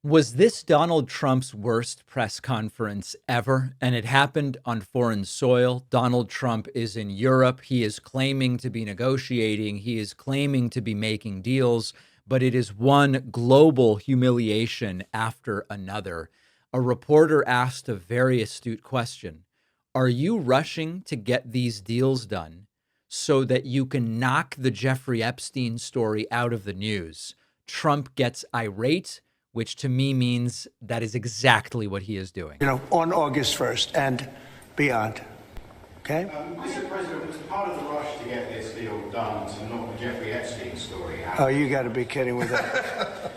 Was this Donald Trump's worst press conference ever? And it happened on foreign soil. Donald Trump is in Europe. He is claiming to be negotiating. He is claiming to be making deals, but it is one global humiliation after another. A reporter asked a very astute question. Are you rushing to get these deals done so that you can knock the Jeffrey Epstein story out of the news? Trump gets irate, which to me means that is exactly what he is doing. On August 1st and beyond. Okay? Mr. President, was part of the rush to get this deal done to knock the Jeffrey Epstein story out? Oh, you got to be kidding with that.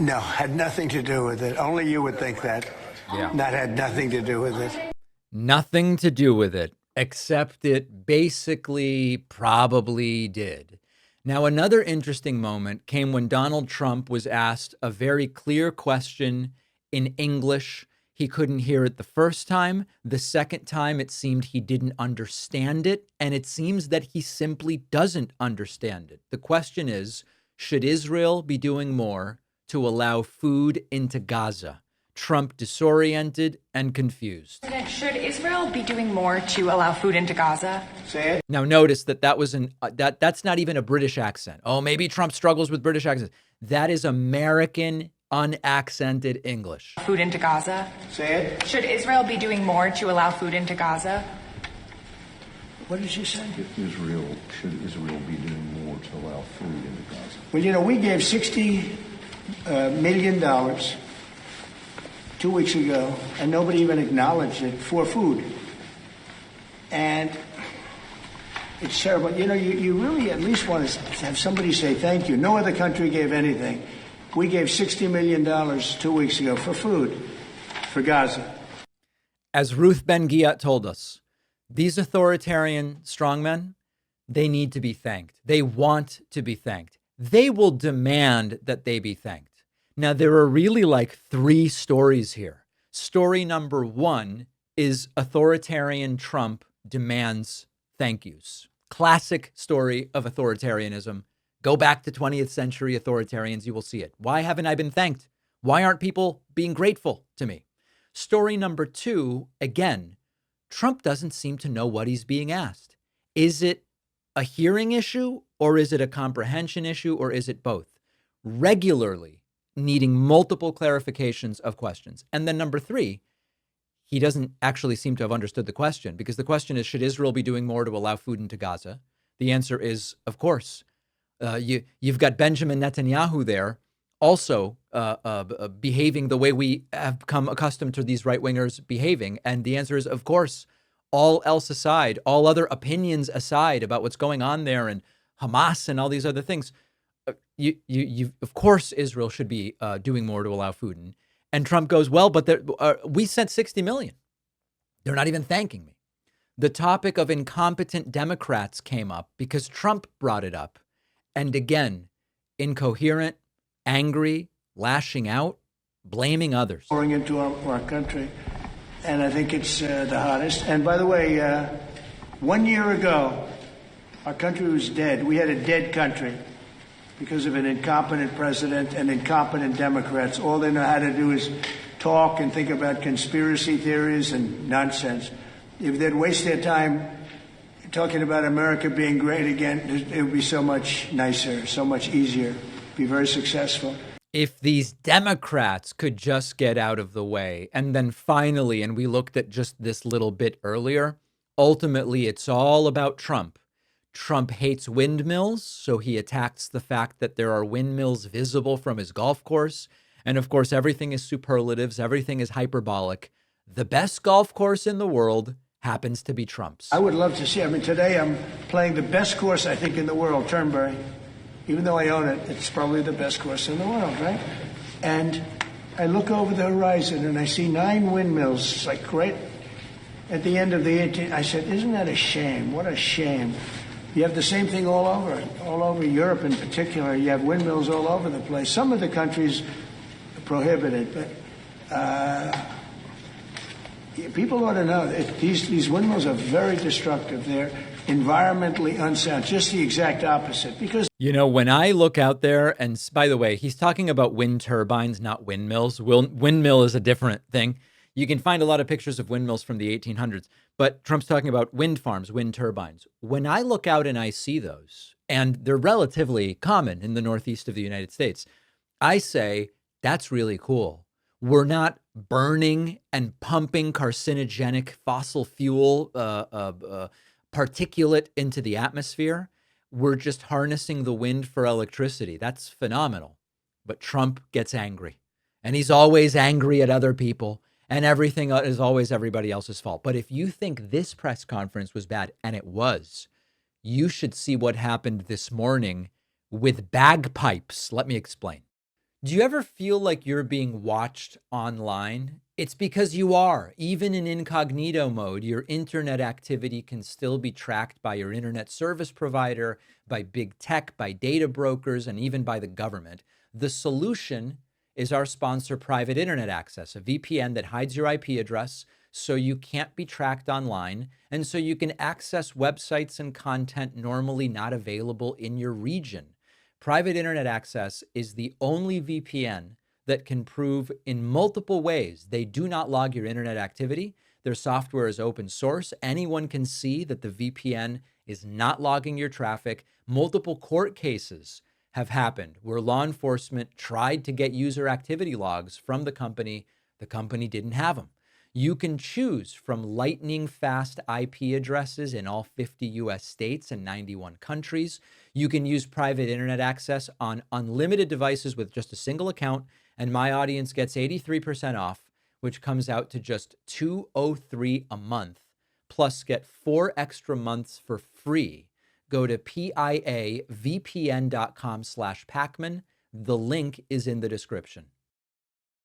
No, had nothing to do with it. Only you would think that. Yeah. That had nothing to do with it. Nothing to do with it, except it basically probably did. Now, another interesting moment came when Donald Trump was asked a very clear question in English. He couldn't hear it the first time. The second time, it seemed he didn't understand it. And it seems that he simply doesn't understand it. The question is, should Israel be doing more to allow food into Gaza? Trump disoriented and confused. Should Israel be doing more to allow food into Gaza? Say it. Now, notice that was that's not even a British accent. Oh, maybe Trump struggles with British accents. That is American unaccented English. Food into Gaza? Say it. Should Israel be doing more to allow food into Gaza? What did you say? Should Israel be doing more to allow food into Gaza? Well, we gave $60 million 2 weeks ago, and nobody even acknowledged it, for food. And it's terrible. You really at least want to have somebody say thank you. No other country gave anything. We gave $60 million 2 weeks ago for food for Gaza. As Ruth Ben-Ghiat told us, these authoritarian strongmen, they need to be thanked. They want to be thanked. They will demand that they be thanked. Now, there are really like three stories here. Story number one is authoritarian Trump demands thank yous. Classic story of authoritarianism. Go back to 20th century authoritarians, you will see it. Why haven't I been thanked? Why aren't people being grateful to me? Story number two, again, Trump doesn't seem to know what he's being asked. Is it a hearing issue, or is it a comprehension issue, or is it both? Regularly needing multiple clarifications of questions. And then number three, he doesn't actually seem to have understood the question, because the question is, should Israel be doing more to allow food into Gaza? The answer is, of course. You've got Benjamin Netanyahu there also behaving the way we have come accustomed to these right-wingers behaving. And the answer is, of course, all else aside, all other opinions aside about what's going on there and Hamas and all these other things, of course, Israel should be doing more to allow food. And Trump goes, well, but we sent 60 million. They're not even thanking me. The topic of incompetent Democrats came up because Trump brought it up. And again, incoherent, angry, lashing out, blaming others. Pouring into our country. And I think it's the hottest. And by the way, 1 year ago, our country was dead. We had a dead country because of an incompetent president and incompetent Democrats. All they know how to do is talk and think about conspiracy theories and nonsense. If they'd waste their time talking about America being great again, it would be so much nicer, so much easier, be very successful. If these Democrats could just get out of the way, and then finally, and we looked at just this little bit earlier, ultimately it's all about Trump. Trump hates windmills, so he attacks the fact that there are windmills visible from his golf course. And of course, everything is superlatives. Everything is hyperbolic. The best golf course in the world happens to be Trump's. I would love to see. Today I'm playing the best course, I think, in the world, Turnberry. Even though I own it, it's probably the best course in the world, right? And I look over the horizon and I see 9 windmills. It's like right at the end of the 18th. I said, isn't that a shame? What a shame. You have the same thing all over Europe in particular. You have windmills all over the place. Some of the countries prohibit it, but people ought to know that these windmills are very destructive. environmentally unsound, just the exact opposite. Because You know, when I look out there, and by the way, he's talking about wind turbines, not windmills. Windmill is a different thing. You can find a lot of pictures of windmills from the 1800s, but Trump's talking about wind farms, wind turbines. When I look out and I see those, and they're relatively common in the Northeast of the United States, I say, that's really cool. We're not burning and pumping carcinogenic fossil fuel particulate into the atmosphere. We're just harnessing the wind for electricity. That's phenomenal. But Trump gets angry, and he's always angry at other people, and everything is always everybody else's fault. But if you think this press conference was bad, and it was, you should see what happened this morning with bagpipes. Let me explain. Do you ever feel like you're being watched online? It's because you are. Even in incognito mode, your internet activity can still be tracked by your internet service provider, by big tech, by data brokers, and even by the government. The solution is our sponsor, Private Internet Access, a VPN that hides your IP address so you can't be tracked online, and so you can access websites and content normally not available in your region. Private Internet Access is the only VPN that can prove in multiple ways they do not log your internet activity. Their software is open source. Anyone can see that the VPN is not logging your traffic. Multiple court cases have happened where law enforcement tried to get user activity logs from the company. The company didn't have them. You can choose from lightning fast IP addresses in all 50 US states and 91 countries. You can use private internet access on unlimited devices with just a single account, and my audience gets 83% off, which comes out to just $203 a month, plus get 4 extra months for free. Go to piavpn.com/Pakman. The link is in the description.